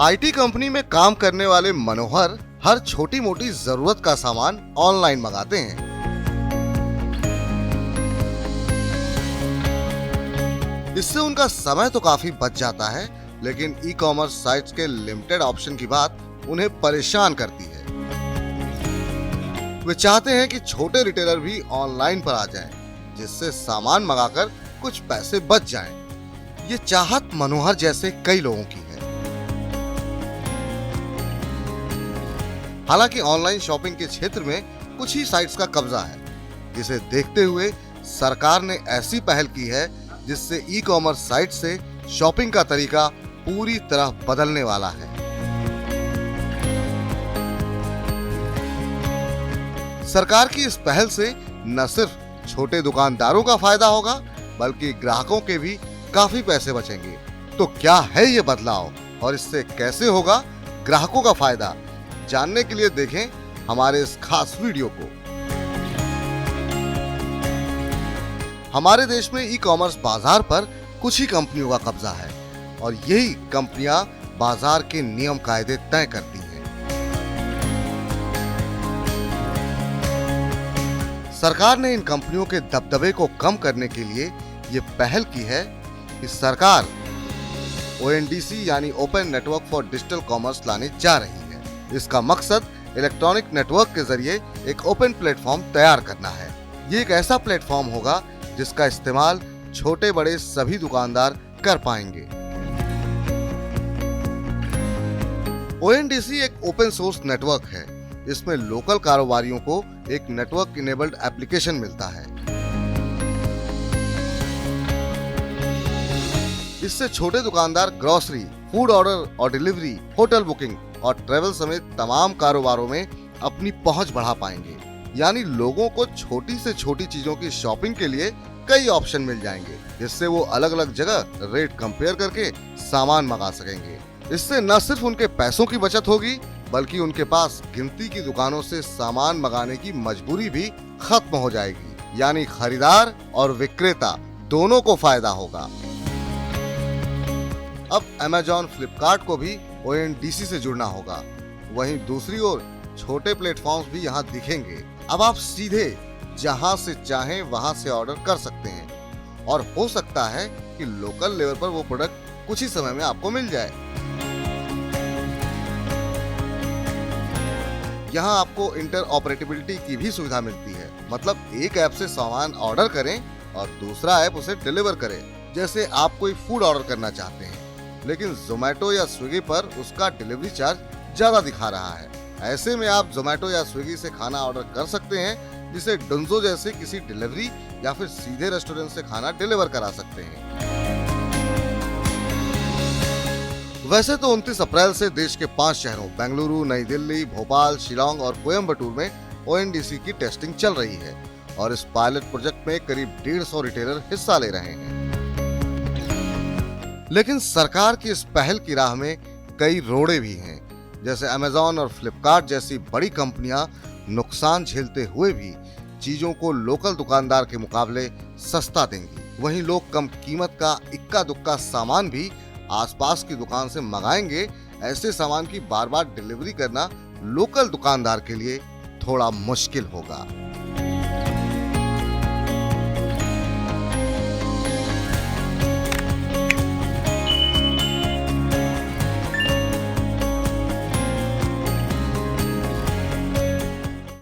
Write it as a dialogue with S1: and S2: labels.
S1: IT company में काम करने वाले मनोहर हर छोटी मोटी जरूरत का सामान ऑनलाइन मंगाते हैं। इससे उनका समय तो काफी बच जाता है, लेकिन ई कॉमर्स साइट्स के लिमिटेड ऑप्शन की बात उन्हें परेशान करती है। वे चाहते हैं कि छोटे रिटेलर भी ऑनलाइन पर आ जाएं, जिससे सामान मंगाकर कुछ पैसे बच जाएं। ये चाहत मनोहर जैसे कई लोगों की है। हालांकि ऑनलाइन शॉपिंग के क्षेत्र में कुछ ही साइट्स का कब्जा है, जिसे देखते हुए सरकार ने ऐसी पहल की है जिससे ई कॉमर्स साइट से शॉपिंग का तरीका पूरी तरह बदलने वाला है। सरकार की इस पहल से न सिर्फ छोटे दुकानदारों का फायदा होगा, बल्कि ग्राहकों के भी काफी पैसे बचेंगे। तो क्या है ये बदलाव और इससे कैसे होगा ग्राहकों का फायदा? जानने के लिए देखें हमारे इस खास वीडियो को। हमारे देश में ई कॉमर्स बाजार पर कुछ ही कंपनियों का कब्जा है और यही कंपनियां बाजार के नियम कायदे तय करती हैं। सरकार ने इन कंपनियों के दबदबे को कम करने के लिए ये पहल की है कि सरकार ONDC यानी open network for digital commerce लाने जा रही है। इसका मकसद इलेक्ट्रॉनिक नेटवर्क के जरिए एक ओपन प्लेटफॉर्म तैयार करना है। ये एक ऐसा प्लेटफॉर्म होगा जिसका इस्तेमाल छोटे बड़े सभी दुकानदार कर पाएंगे। ONDC एक ओपन सोर्स नेटवर्क है। इसमें लोकल कारोबारियों को एक नेटवर्क इनेबल्ड एप्लीकेशन मिलता है। इससे छोटे दुकानदार ग्रोसरी, फूड ऑर्डर और डिलीवरी, होटल बुकिंग और ट्रैवल समेत तमाम कारोबारों में अपनी पहुंच बढ़ा पाएंगे। यानी लोगों को छोटी से छोटी चीजों की शॉपिंग के लिए कई ऑप्शन मिल जाएंगे, जिससे वो अलग अलग जगह रेट कंपेयर करके सामान मंगा सकेंगे। इससे न सिर्फ उनके पैसों की बचत होगी, बल्कि उनके पास गिनती की दुकानों से सामान मंगाने की मजबूरी भी खत्म हो जाएगी। यानी खरीदार और विक्रेता दोनों को फायदा होगा। अब Amazon, फ्लिपकार्ट को भी ONDC से जुड़ना होगा। वहीं दूसरी ओर छोटे प्लेटफॉर्म्स भी यहाँ दिखेंगे। अब आप सीधे जहाँ से चाहें वहाँ से ऑर्डर कर सकते हैं और हो सकता है कि लोकल लेवल पर वो प्रोडक्ट कुछ ही समय में आपको मिल जाए। यहाँ आपको इंटरऑपरेटिबिलिटी की भी सुविधा मिलती है। मतलब एक ऐप से सामान ऑर्डर करें और दूसरा ऐप उसे डिलीवर करे। जैसे आप कोई फूड ऑर्डर करना चाहते हैं, लेकिन जोमेटो या स्विगी पर उसका डिलीवरी चार्ज ज्यादा दिखा रहा है। ऐसे में आप जोमेटो या स्विगी से खाना ऑर्डर कर सकते हैं, जिसे डुंजो जैसे किसी डिलीवरी या फिर सीधे रेस्टोरेंट से खाना डिलीवर करा सकते हैं। वैसे तो 29 अप्रैल से देश के 5 शहरों बेंगलुरु, नई दिल्ली, भोपाल, शिलोंग और कोयम्बटूर में ONDC की टेस्टिंग चल रही है और इस पायलट प्रोजेक्ट में करीब 150 रिटेलर हिस्सा ले रहे हैं। लेकिन सरकार की इस पहल की राह में कई रोड़े भी हैं। जैसे Amazon और फ्लिपकार्ट जैसी बड़ी कंपनियां नुकसान झेलते हुए भी चीजों को लोकल दुकानदार के मुकाबले सस्ता देंगी। वहीं लोग कम कीमत का इक्का दुक्का सामान भी आसपास की दुकान से मंगाएंगे। ऐसे सामान की बार बार डिलीवरी करना लोकल दुकानदार के लिए थोड़ा मुश्किल होगा।